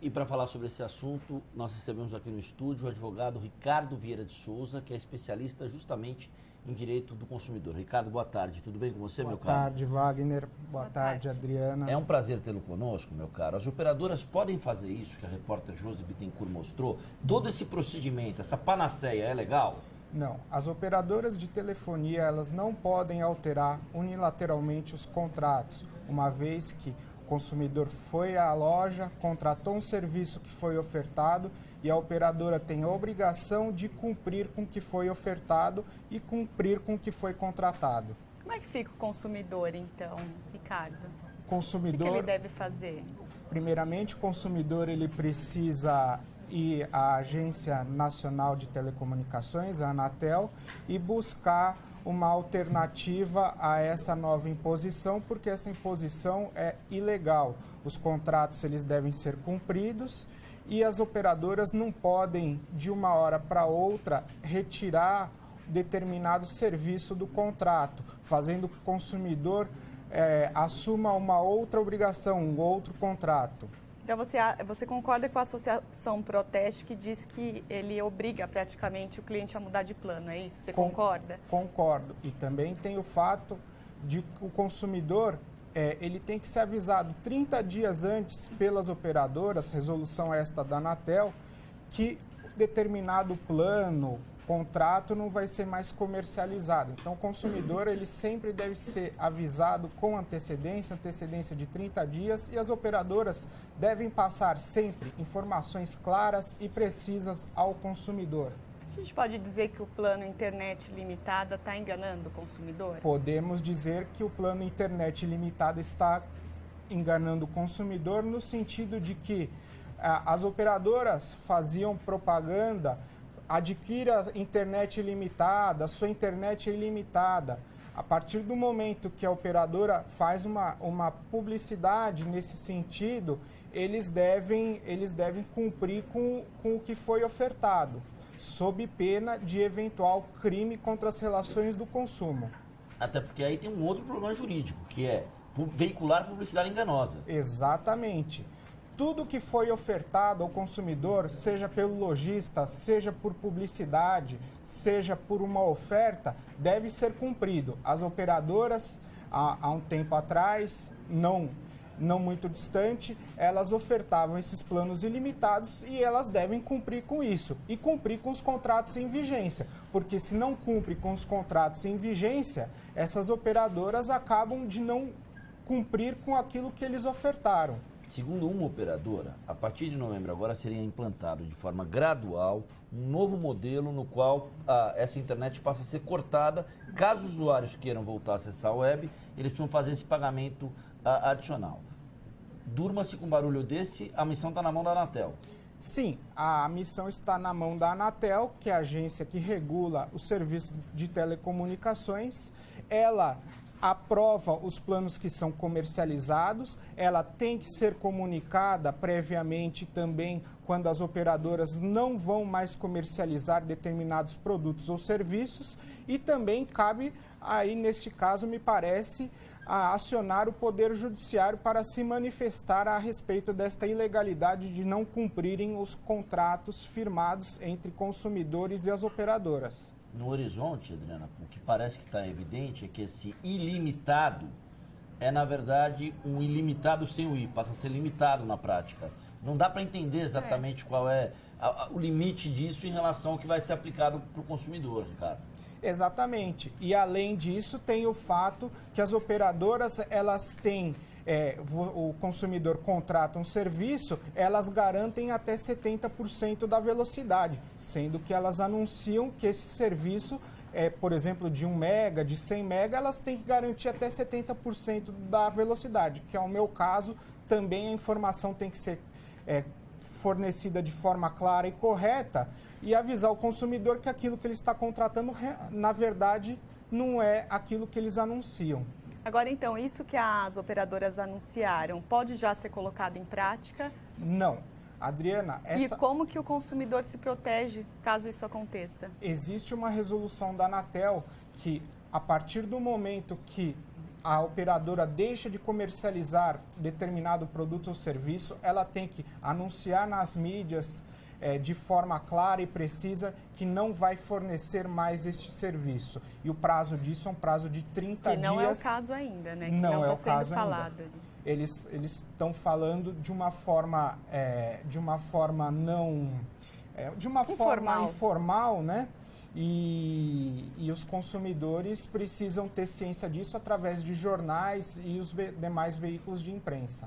E para falar sobre esse assunto, nós recebemos aqui no estúdio o advogado Ricardo Vieira de Souza, que é especialista justamente em direito do consumidor. Ricardo, boa tarde. Tudo bem com você, meu caro? Boa tarde, Wagner. Boa tarde, Adriana. É um prazer tê-lo conosco, meu caro. As operadoras podem fazer isso que a repórter Josi Bittencourt mostrou? Todo esse procedimento, essa panaceia, é legal? Não. As operadoras de telefonia, elas não podem alterar unilateralmente os contratos, uma vez que o consumidor foi à loja, contratou um serviço que foi ofertado e a operadora tem a obrigação de cumprir com o que foi ofertado e cumprir com o que foi contratado. Como é que fica o consumidor, então, Ricardo? Consumidor, O que ele deve fazer? Primeiramente, o consumidor ele precisa ir à Agência Nacional de Telecomunicações, a Anatel, e buscar uma alternativa a essa nova imposição, porque essa imposição é ilegal. Os contratos eles devem ser cumpridos e as operadoras não podem, de uma hora para outra, retirar determinado serviço do contrato, fazendo que o consumidor assuma uma outra obrigação, um outro contrato. Então, você concorda com a Associação Proteste, que diz que ele obriga praticamente o cliente a mudar de plano, é isso? Você concorda? Concordo. E também tem o fato de que o consumidor ele tem que ser avisado 30 dias antes pelas operadoras, resolução esta da Anatel, que determinado plano, contrato não vai ser mais comercializado. Então, o consumidor ele sempre deve ser avisado com antecedência de 30 dias e as operadoras devem passar sempre informações claras e precisas ao consumidor. A gente pode dizer que o plano internet limitada está enganando o consumidor? Podemos dizer que o plano internet limitada está enganando o consumidor no sentido de que as operadoras faziam propaganda: adquira internet ilimitada, sua internet é ilimitada. A partir do momento que a operadora faz uma publicidade nesse sentido, eles devem cumprir com o que foi ofertado, sob pena de eventual crime contra as relações do consumo. Até porque aí tem um outro problema jurídico, que é veicular publicidade enganosa. Exatamente. Tudo que foi ofertado ao consumidor, seja pelo lojista, seja por publicidade, seja por uma oferta, deve ser cumprido. As operadoras, há um tempo atrás, não muito distante, elas ofertavam esses planos ilimitados e elas devem cumprir com isso. E cumprir com os contratos em vigência, porque se não cumpre com os contratos em vigência, essas operadoras acabam de não cumprir com aquilo que eles ofertaram. Segundo uma operadora, a partir de novembro agora seria implantado de forma gradual um novo modelo no qual essa internet passa a ser cortada. Caso os usuários queiram voltar a acessar a web, eles precisam fazer esse pagamento adicional. Durma-se com barulho desse, a missão está na mão da Anatel. Sim, a missão está na mão da Anatel, que é a agência que regula o serviço de telecomunicações. Ela aprova os planos que são comercializados, ela tem que ser comunicada previamente também quando as operadoras não vão mais comercializar determinados produtos ou serviços e também cabe aí, neste caso, me parece, acionar o Poder Judiciário para se manifestar a respeito desta ilegalidade de não cumprirem os contratos firmados entre consumidores e as operadoras. No horizonte, Adriana, o que parece que está evidente é que esse ilimitado é, na verdade, um ilimitado sem o I, passa a ser limitado na prática. Não dá para entender exatamente qual é o limite disso em relação ao que vai ser aplicado para o consumidor, Ricardo. Exatamente. E, além disso, tem o fato que as operadoras, elas têm... o consumidor contrata um serviço, elas garantem até 70% da velocidade, sendo que elas anunciam que esse serviço, por exemplo, de 1 mega, de 100 mega, elas têm que garantir até 70% da velocidade, que é o meu caso. Também a informação tem que ser fornecida de forma clara e correta e avisar o consumidor que aquilo que ele está contratando, na verdade, não é aquilo que eles anunciam. Agora, então, isso que as operadoras anunciaram, pode já ser colocado em prática? Não. Adriana, E como que o consumidor se protege caso isso aconteça? Existe uma resolução da Anatel que, a partir do momento que a operadora deixa de comercializar determinado produto ou serviço, ela tem que anunciar nas mídias de forma clara e precisa que não vai fornecer mais este serviço. E o prazo disso é um prazo de 30 dias. Que não é o caso ainda, né? Que não é o está sendo caso falado. ainda. Eles estão falando de uma forma não... de uma forma informal, né? E os consumidores precisam ter ciência disso através de jornais e os demais veículos de imprensa.